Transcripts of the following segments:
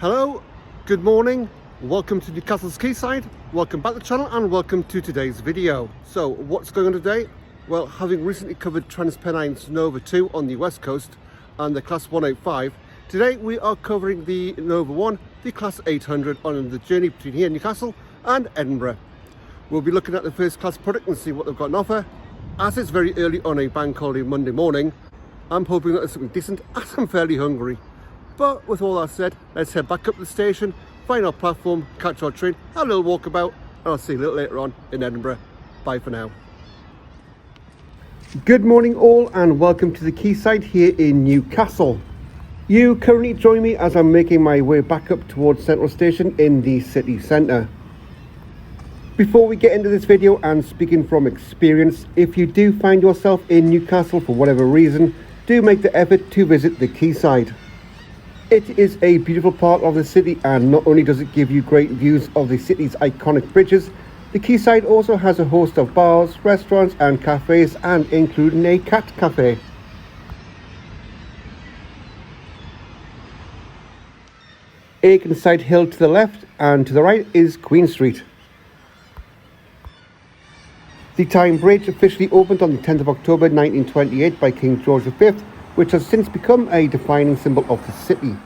Hello, good morning, welcome to Newcastle's Quayside, welcome back to the channel and welcome to today's video. So what's going on today? Well, having recently covered Transpennine's Nova1 on the west coast and the Class 185, today we are covering the Nova1, the Class 800 on the journey between here, Newcastle and Edinburgh. We'll be looking at the first class product and see what they've got on offer. As it's very early on a bank holiday Monday morning, I'm hoping that there's something decent as I'm fairly hungry. But with all that said, let's head back up to the station, find our platform, catch our train, have a little walkabout, and I'll see you a little later on in Edinburgh. Bye for now. Good morning all and welcome to the Quayside here in Newcastle. You currently join me as I'm making my way back up towards Central Station in the city centre. Before we get into this video, and speaking from experience, if you do find yourself in Newcastle for whatever reason, do make the effort to visit the Quayside. It is a beautiful part of the city, and not only does it give you great views of the city's iconic bridges, the Quayside also has a host of bars, restaurants and cafes, and including a cat cafe. Akenside Hill to the left, and to the right is Queen Street. The Tyne Bridge officially opened on the 10th of October 1928 by King George V, which has since become a defining symbol of the city.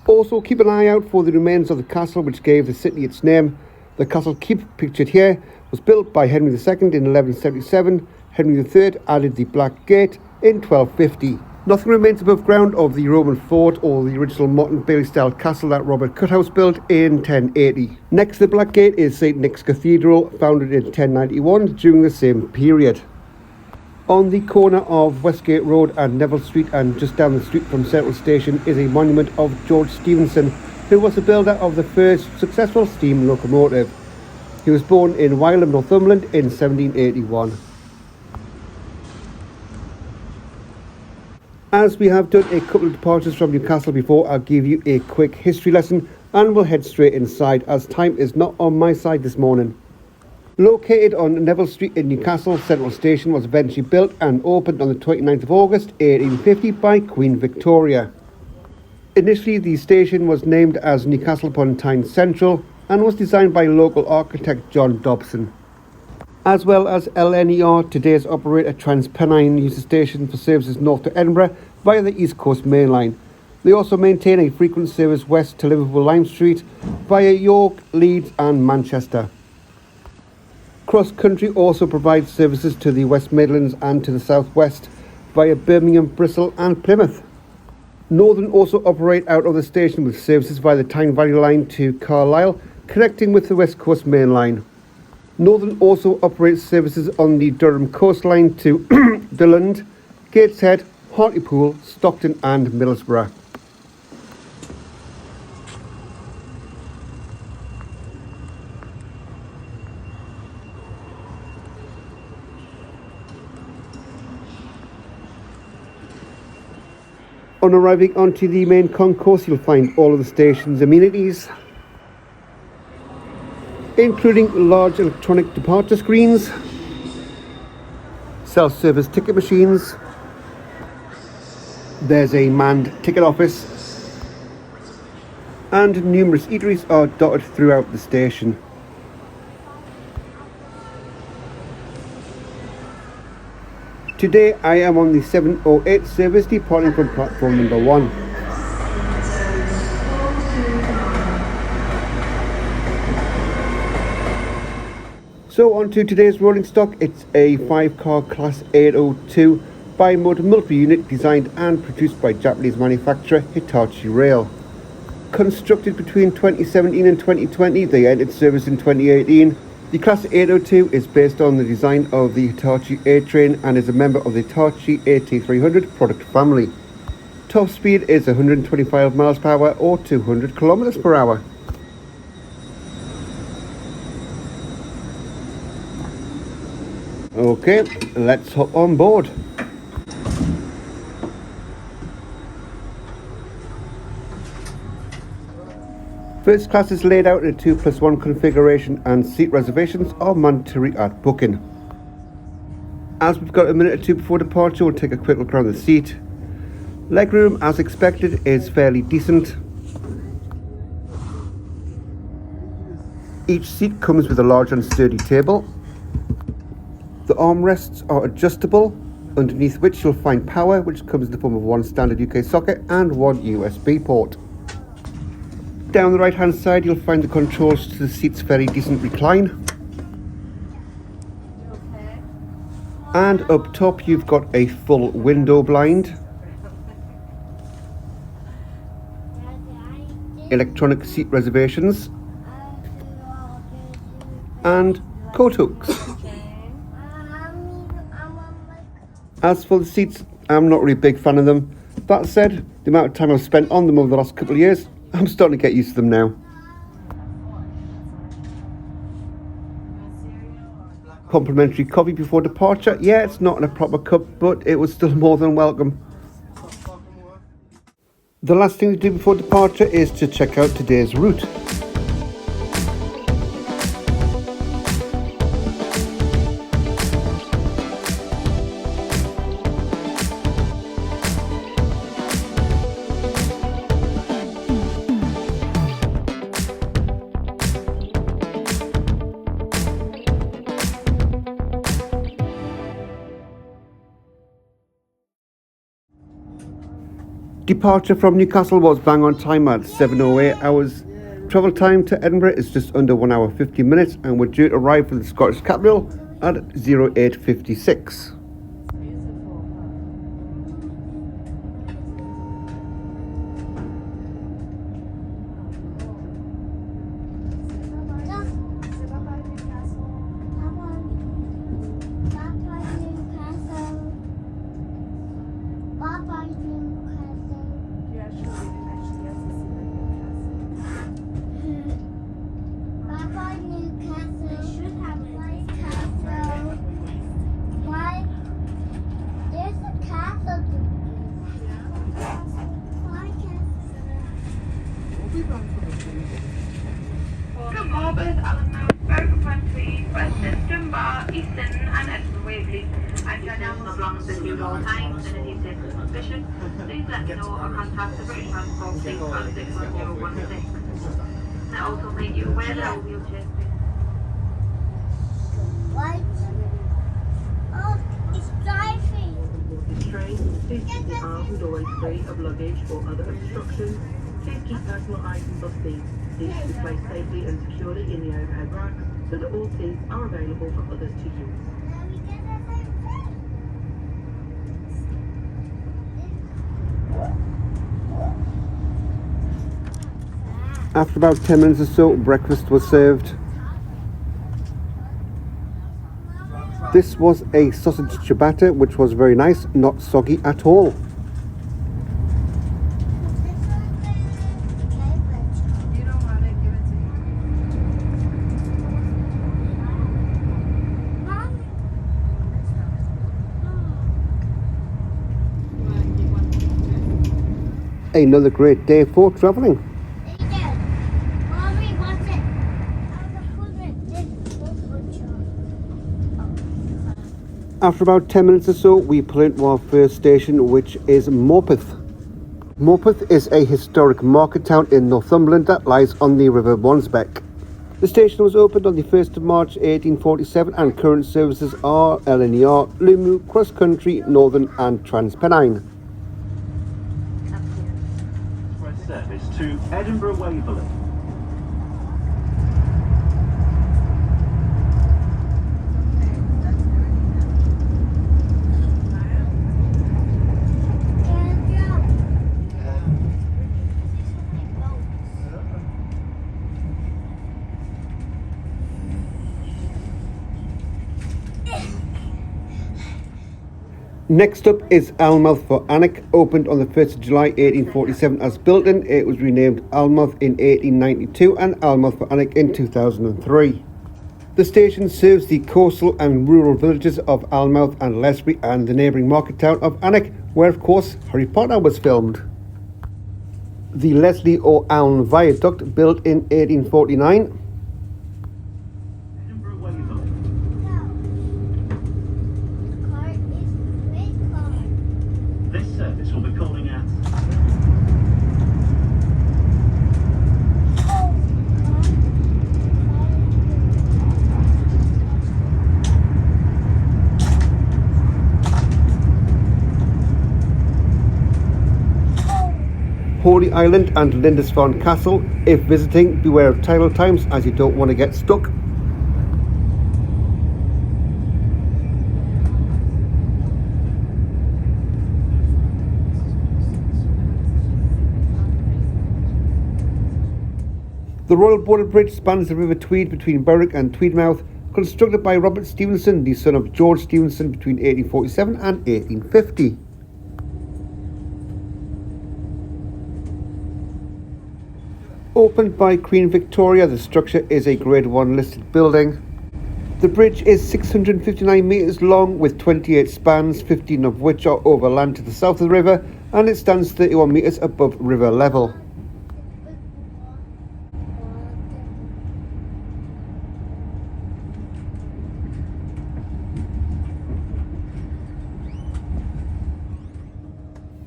Also keep an eye out for the remains of the castle which gave the city its name. The castle keep pictured here was built by Henry II in 1177. Henry III added the Black Gate in 1250. Nothing remains above ground of the Roman fort or the original Motte Bailey style castle that Robert Cuthouse built in 1080. Next to the Black Gate is St Nick's Cathedral, founded in 1091 during the same period. On the corner of Westgate Road and Neville Street, and just down the street from Central Station, is a monument of George Stephenson, who was the builder of the first successful steam locomotive. He was born in Wylam, Northumberland in 1781. As we have done a couple of departures from Newcastle before, I'll give you a quick history lesson and we'll head straight inside as time is not on my side this morning. Located on Neville Street in Newcastle, Central Station was eventually built and opened on the 29th of August 1850 by Queen Victoria. Initially the station was named as Newcastle upon Tyne Central and was designed by local architect John Dobson. As well as LNER, today's operator Transpennine uses the station for services north to Edinburgh via the East Coast Main Line. They also maintain a frequent service west to Liverpool Lime Street via York, Leeds and Manchester. Cross Country also provides services to the West Midlands and to the South West via Birmingham, Bristol and Plymouth. Northern also operate out of the station with services via the Tyne Valley Line to Carlisle, connecting with the West Coast Main Line. Northern also operates services on the Durham coastline to Dulund, Gateshead, Hartlepool, Stockton and Middlesbrough. On arriving onto the main concourse, you'll find all of the station's amenities, including large electronic departure screens, self-service ticket machines, there's a manned ticket office, and numerous eateries are dotted throughout the station. Today I am on the 708 service departing from platform number 1. So on to today's rolling stock. It's a 5-car Class 802 bi-motor multiple unit designed and produced by Japanese manufacturer Hitachi Rail. Constructed between 2017 and 2020, they entered service in 2018. The Class 802 is based on the design of the Hitachi A-Train and is a member of the Hitachi AT300 product family. Top speed is 125 miles per hour or 200 kilometers per hour. Okay, let's hop on board. First class is laid out in a 2+1 configuration and seat reservations are mandatory at booking. As we've got a minute or two before departure, we'll take a quick look around the seat. Legroom, as expected, is fairly decent. Each seat comes with a large and sturdy table. The armrests are adjustable, underneath which you'll find power, which comes in the form of one standard UK socket and one USB port. Down the right hand side you'll find the controls to the seat's very decent recline. And up top you've got a full window blind, electronic seat reservations, and coat hooks. As for the seats, I'm not really a big fan of them. That said, the amount of time I've spent on them over the last couple of years, I'm starting to get used to them now. Complimentary coffee before departure. Yeah, it's not in a proper cup, but it was still more than welcome. The last thing to do before departure is to check out today's route. Departure from Newcastle was bang on time at 7:08 hours. Travel time to Edinburgh is just under 1 hour 50 minutes, and we're due to arrive in the Scottish capital at 08:56. From Harbours, Allenmouth, Berwick-upon-Tweed, Preston, Dunbar, Easton and Edinburgh Waverley. And your announcement belongs to you at all times, and if you take suspicion, please let me know or contact the British Transport 6561016. I also make you aware that I will be wheelchair. What? Oh, it's driving. This train, please keep the arms and doorways free of luggage or other obstructions. Please keep personal items off seats. These should be placed safely and securely in the overhead racks so that all seats are available for others to use. After about 10 minutes or so, breakfast was served. This was a sausage ciabatta, which was very nice, not soggy at all. Another great day for travelling. After about 10 minutes or so, we pull into our first station, which is Morpeth. Morpeth is a historic market town in Northumberland that lies on the River Wansbeck. The station was opened on the 1st of March 1847 and current services are LNER, Lumu, Cross Country, Northern and Transpennine. Service to Edinburgh Waverley. Next up is Alnmouth for Alnwick. Opened on the 1st of July 1847 as Bilton. It was renamed Alnmouth in 1892 and Alnmouth for Alnwick in 2003. The station serves the coastal and rural villages of Alnmouth and Lesbury and the neighbouring market town of Alnwick, where of course Harry Potter was filmed. The Leslie O'Allen Viaduct, built in 1849. This service will be calling at Holy Island and Lindisfarne Castle. If visiting, beware of tidal times as you don't want to get stuck. The Royal Border Bridge spans the River Tweed between Berwick and Tweedmouth, constructed by Robert Stevenson, the son of George Stevenson, between 1847 and 1850. Opened by Queen Victoria, the structure is a Grade 1 listed building. The bridge is 659 metres long with 28 spans, 15 of which are over land to the south of the river, and it stands 31 metres above river level.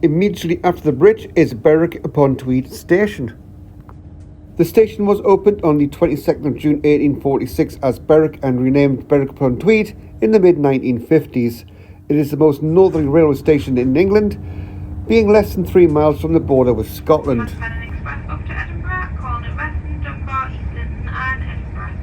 Immediately after the bridge is Berwick upon Tweed station. The station was opened on the 22nd of June 1846 as Berwick and renamed Berwick upon Tweed in the mid-1950s. It is the most northerly railway station in England, being less than 3 miles from the border with Scotland. Transpennine Express up to Edinburgh, calling at Weston, Dunbar, Easton and Edinburgh.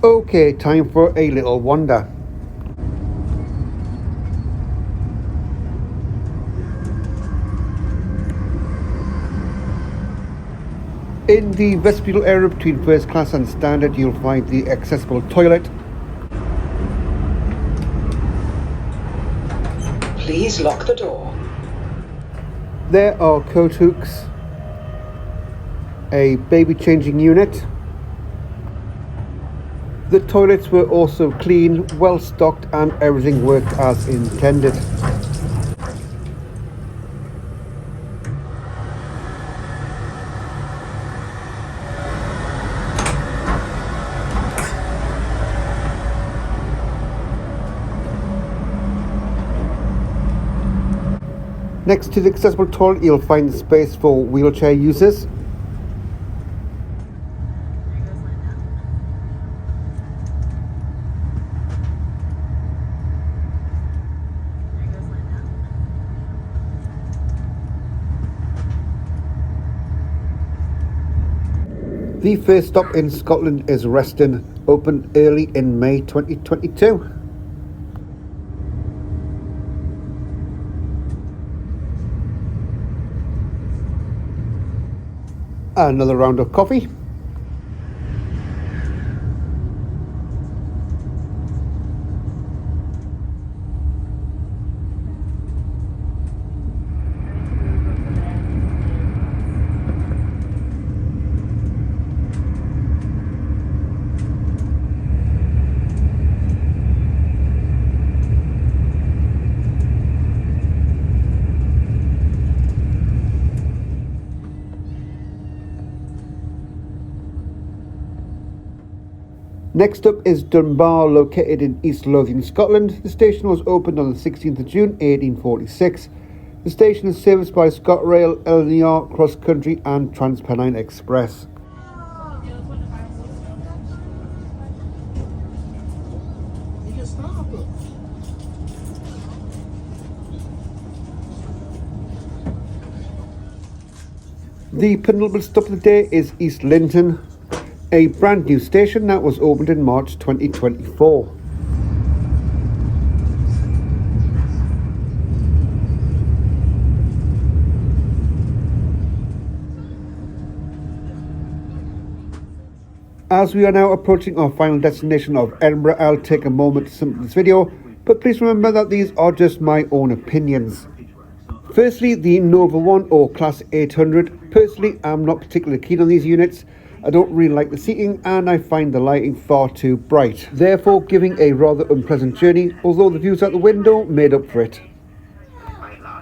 Okay, time for a little wander. In the vestibule area between first class and standard, you'll find the accessible toilet. Please lock the door. There are coat hooks, a baby changing unit. The toilets were also clean, well stocked, and everything worked as intended. Next to the accessible toilet, you'll find the space for wheelchair users. The first stop in Scotland is Reston, opened early in May 2022. Another round of coffee. Next up is Dunbar, located in East Lothian, Scotland. The station was opened on the 16th of June 1846. The station is serviced by ScotRail, LNER, Cross Country and Transpennine Express. The penultimate stop of the day is East Linton, a brand new station that was opened in March 2024. As we are now approaching our final destination of Edinburgh, I'll take a moment to sum up this video, but please remember that these are just my own opinions. Firstly, the Nova1 or Class 800. Personally, I'm not particularly keen on these units. I don't really like the seating and I find the lighting far too bright, therefore giving a rather unpleasant journey, although the views out the window made up for it.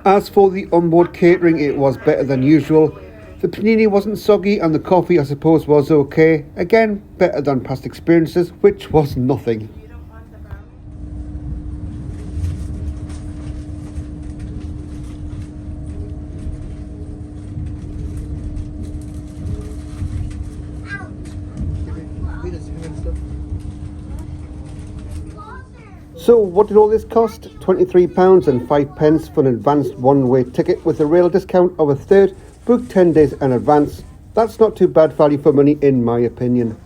As for the onboard catering, it was better than usual. The panini wasn't soggy and the coffee I suppose was okay. Again, better than past experiences, which was nothing. So what did all this cost? £23 and 5 pence for an advanced one-way ticket with a rail discount of a third, booked 10 days in advance. That's not too bad value for money in my opinion.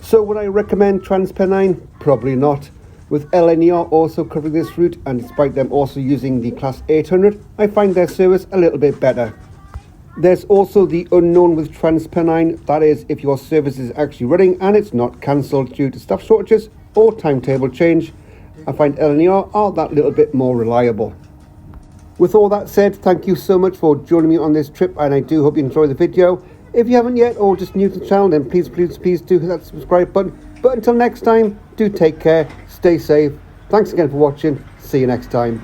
So would I recommend Transpennine? Probably not. With LNER also covering this route and despite them also using the Class 800, I find their service a little bit better. There's also the unknown with Transpennine, that is if your service is actually running and it's not cancelled due to staff shortages or timetable change. I find LNER are that little bit more reliable. With all that said, thank you so much for joining me on this trip and I do hope you enjoy the video. If you haven't yet or just new to the channel, then please do hit that subscribe button. But until next time, do take care, stay safe. Thanks again for watching, see you next time.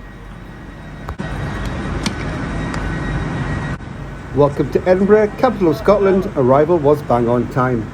Welcome to Edinburgh, capital of Scotland. Arrival was bang on time.